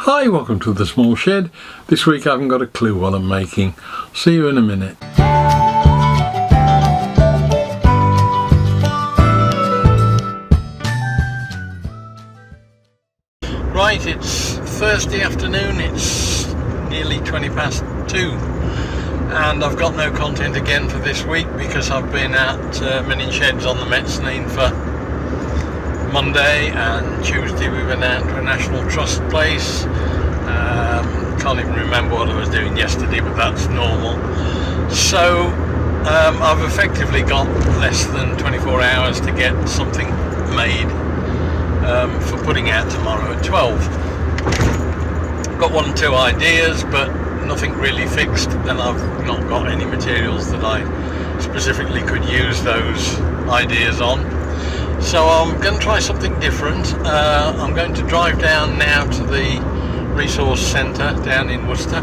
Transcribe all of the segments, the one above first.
Hi, welcome to the small shed. This week I haven't got a clue what I'm making. See you in a minute. Right, it's Thursday afternoon, it's nearly 20 past 2 and I've got no content again for this week because I've been out mending sheds on the Metzanine for Monday, and Tuesday we went out to a National Trust place. Can't even remember what I was doing yesterday, but that's normal. So I've effectively got less than 24 hours to get something made for putting out tomorrow at 12. Got 1 or 2 ideas, but nothing really fixed, and I've not got any materials that I specifically could use those ideas on. So I'm going to try something different. I'm going to drive down now to the resource centre down in Worcester.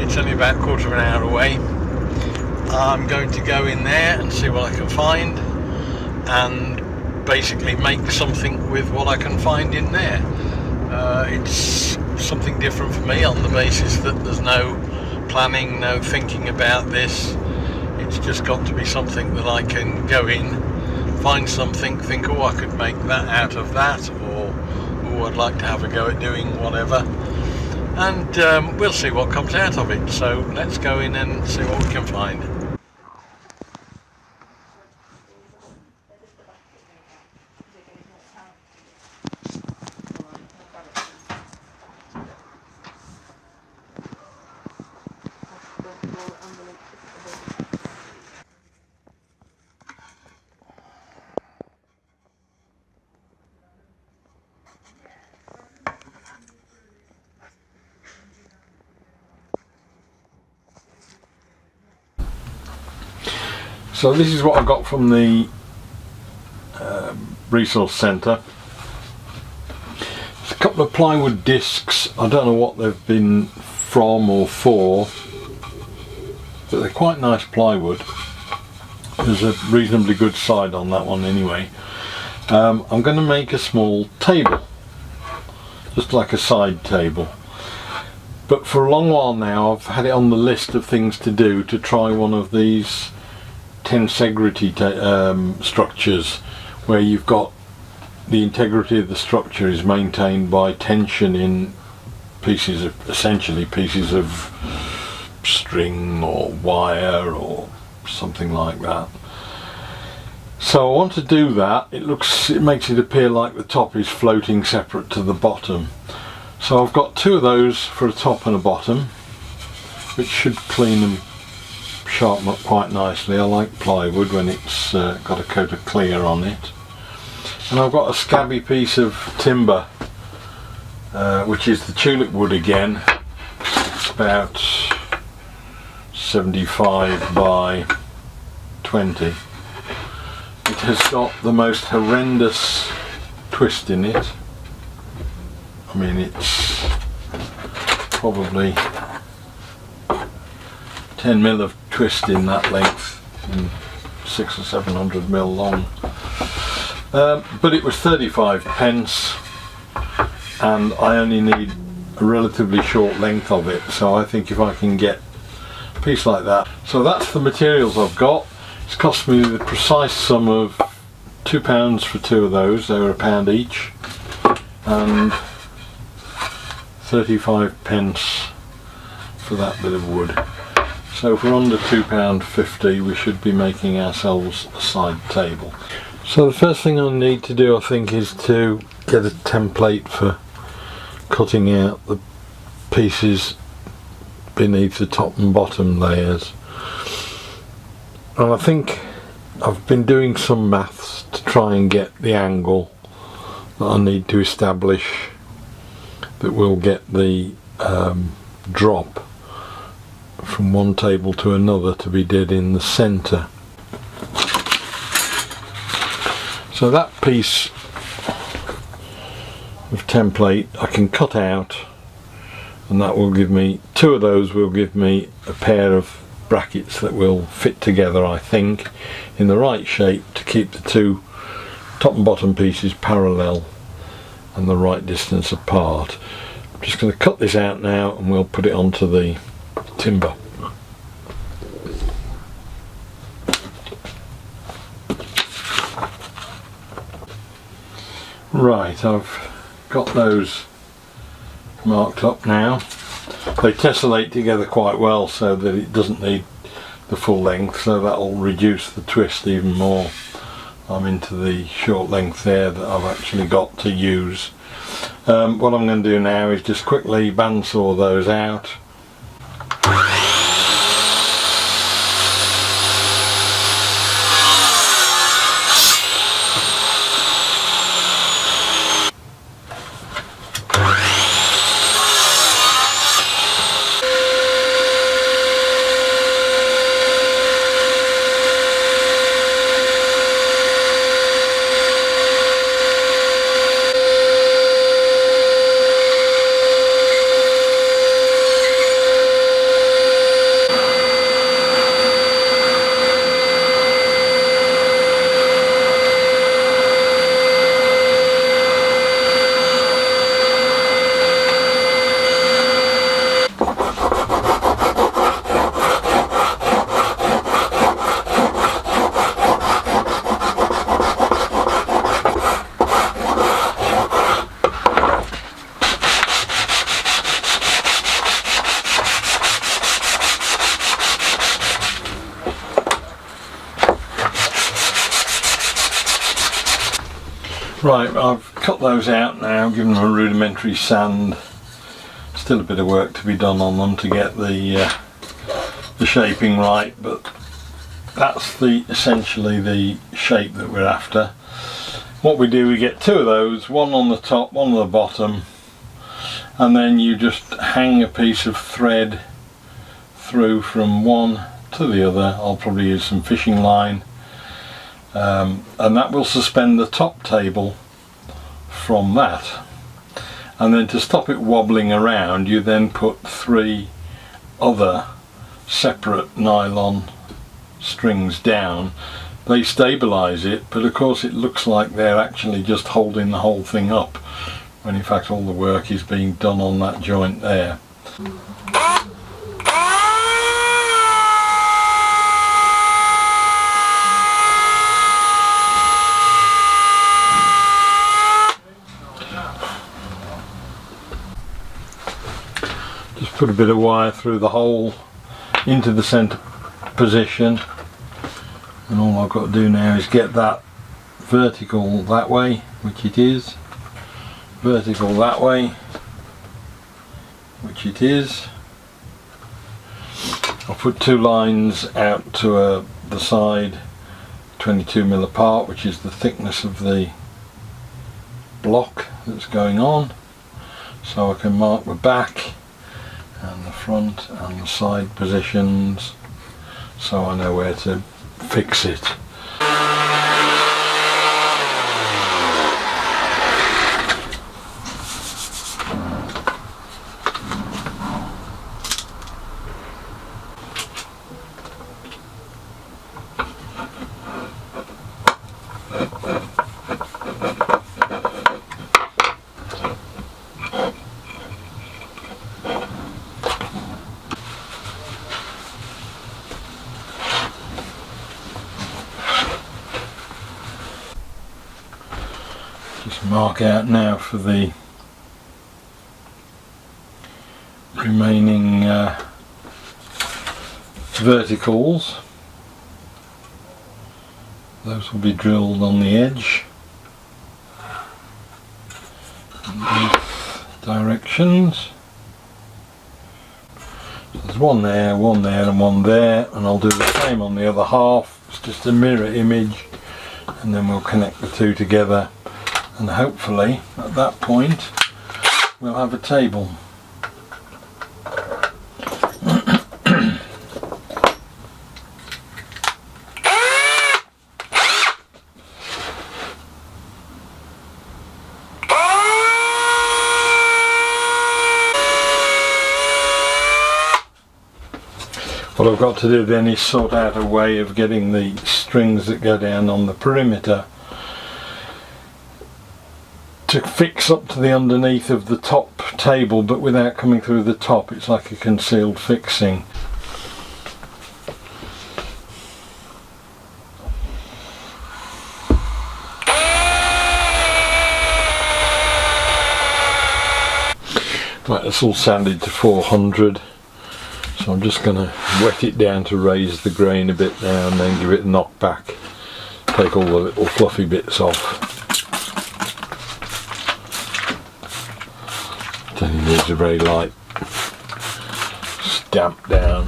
It's only about a quarter of an hour away. I'm going to go in there and see what I can find and basically make something with what I can find in there. It's something different for me on the basis that there's no planning, no thinking about this. It's just got to be something that I can go in, find something, think, oh, I could make that out of that, or oh, I'd like to have a go at doing whatever, and we'll see what comes out of it. So let's go in and see what we can find. So this is what I got from the resource centre. It's a couple of plywood discs. I don't know what they've been from or for, but they're quite nice plywood. There's a reasonably good side on that one anyway. I'm going to make a small table, just like a side table. But for a long while now I've had it on the list of things to do to try one of these tensegrity structures, where you've got the integrity of the structure is maintained by tension in pieces of, essentially pieces of string or wire or something like that. So I want to do that. It makes it appear like the top is floating separate to the bottom. So I've got 2 of those for a top and a bottom, which should clean them, sharpen up quite nicely. I like plywood when it's got a coat of clear on it. And I've got a scabby piece of timber, which is the tulip wood again. It's about 75 by 20. It has got the most horrendous twist in it. I mean, it's probably 10 mil of twist in that length, and 600 or 700 mil long. But it was 35 pence, and I only need a relatively short length of it, so I think if I can get a piece like that. So that's the materials I've got. It's cost me the precise sum of £2 for 2 of those. They were £1 each, and 35 pence for that bit of wood. So for under £2.50 we should be making ourselves a side table. So the first thing I need to do, I think, is to get a template for cutting out the pieces beneath the top and bottom layers. And I think I've been doing some maths to try and get the angle that I need to establish that will get the drop from one table to another to be dead in the centre. So that piece of template I can cut out, and that will give me, 2 of those will give me a pair of brackets that will fit together, I think, in the right shape to keep the 2 top and bottom pieces parallel and the right distance apart. just going to cut this out now and we'll put it onto the timber. Right, I've got those marked up now. They tessellate together quite well so that it doesn't need the full length, so that'll reduce the twist even more. I'm into the short length there that I've actually got to use. What I'm going to do now is just quickly bandsaw those out. Right, I've cut those out now, given them a rudimentary sand. Still a bit of work to be done on them to get the shaping right, but that's essentially the shape that we're after. What we do, we get two of those, one on the top, one on the bottom, and then you just hang a piece of thread through from one to the other. I'll probably use some fishing line. And that will suspend the top table from that, and then to stop it wobbling around you then put 3 other separate nylon strings down. They stabilise it, but of course it looks like they're actually just holding the whole thing up, when in fact all the work is being done on that joint there. Just put a bit of wire through the hole into the centre position, and all I've got to do now is get that vertical that way, which it is, vertical that way, which it is. I'll put 2 lines out to the side 22mm apart, which is the thickness of the block that's going on, so I can mark the back and the front and the side positions so I know where to fix it. Just mark out now for the remaining verticals. Those will be drilled on the edge in both directions. So there's one there and one there, and I'll do the same on the other half. It's just a mirror image, and then we'll connect the two together, and hopefully at that point we'll have a table. What I've got to do then is sort out a way of getting the strings that go down on the perimeter to fix up to the underneath of the top table but without coming through the top. It's like a concealed fixing. Right, that's all sanded to 400, so I'm just going to wet it down to raise the grain a bit now and then give it a knock back, take all the little fluffy bits off. Then it needs a very light stamp down,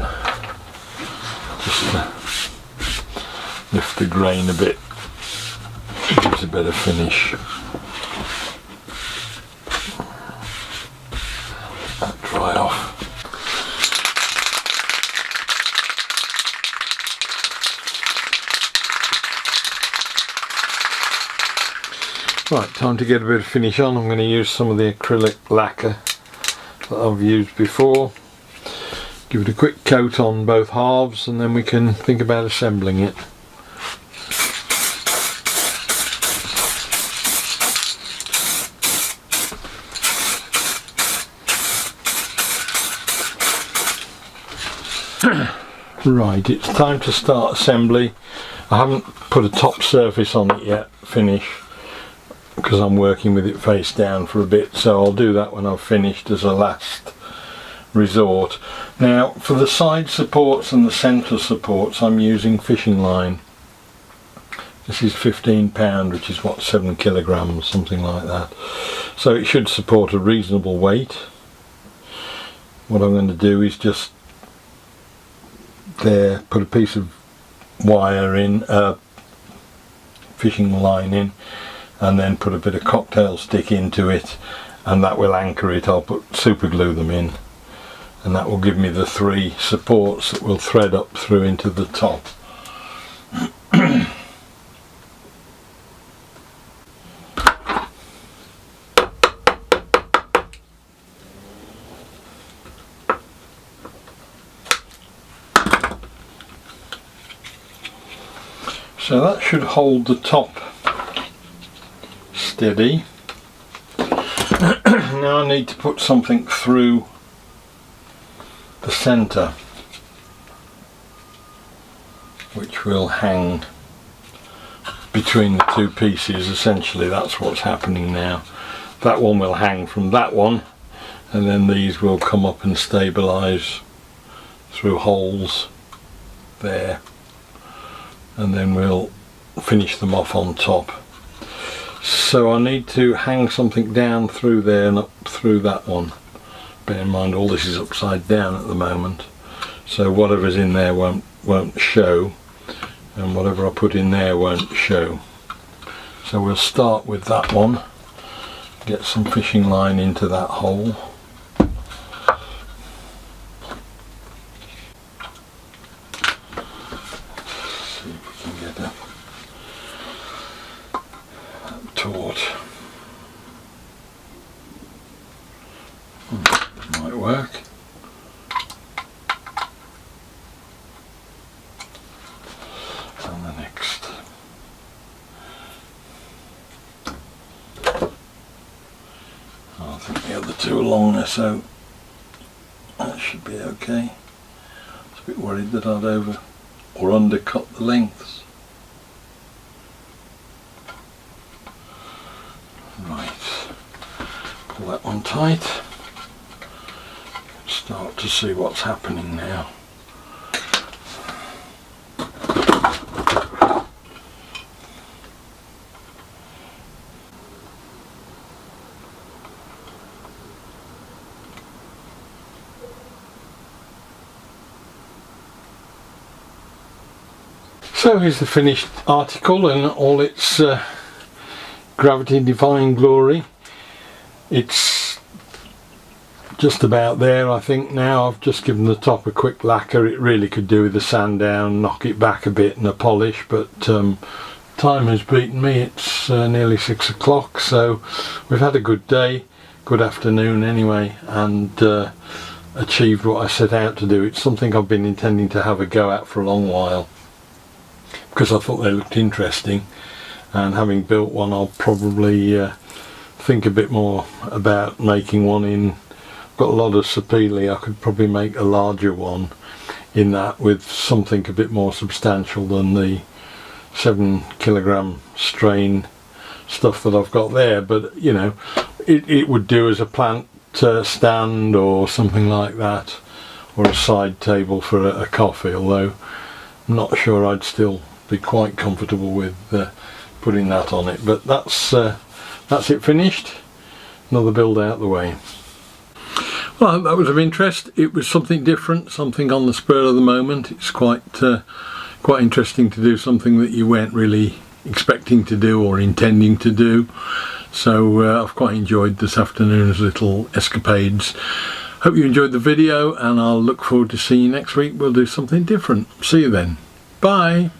just to lift the grain a bit, it gives a better finish. Dry off. Right, time to get a bit of finish on. I'm going to use some of the acrylic lacquer that I've used before. Give it a quick coat on both halves and then we can think about assembling it. Right, it's time to start assembly. I haven't put a top surface on it yet, finish, because I'm working with it face down for a bit, so I'll do that when I've finished as a last resort. Now for the side supports and the centre supports I'm using fishing line. This is £15, which is what, 7 kilograms, something like that. So it should support a reasonable weight. What I'm going to do is just there put a piece of wire in, fishing line in, and then put a bit of cocktail stick into it, and that will anchor it. I'll super glue them in, and that will give me the 3 supports that will thread up through into the top. So that should hold the top steady. Now I need to put something through the centre, which will hang between the 2 pieces. Essentially that's what's happening now. That one will hang from that one, and then these will come up and stabilise through holes there, and then we'll finish them off on top. So I need to hang something down through there and up through that one. Bear in mind all this is upside down at the moment, so whatever's in there won't show, and whatever I put in there won't show. So we'll start with that one, get some fishing line into that hole. Might work. And the next. I think the other 2 are longer, so that should be okay. I was a bit worried that I'd over or undercut the lengths. Right, pull that one tight. Start to see what's happening now. So here's the finished article in all its gravity defying glory. It's just about there, I think. Now I've just given the top a quick lacquer. It really could do with a sand down, knock it back a bit and a polish, but time has beaten me. It's nearly 6 o'clock, so we've had a good day, good afternoon anyway, and achieved what I set out to do. It's something I've been intending to have a go at for a long while because I thought they looked interesting, and having built one I'll probably think a bit more about making one in. I've got a lot of sapele. I could probably make a larger one in that with something a bit more substantial than the 7 kilogram strain stuff that I've got there, but you know, it would do as a plant stand or something like that, or a side table for a coffee, although I'm not sure I'd still be quite comfortable with putting that on it. But that's it finished. Another build out the way. Well, I hope that was of interest. It was something different, something on the spur of the moment. It's quite interesting to do something that you weren't really expecting to do or intending to do. So I've quite enjoyed this afternoon's little escapades. Hope you enjoyed the video, and I'll look forward to seeing you next week. We'll do something different. See you then. Bye.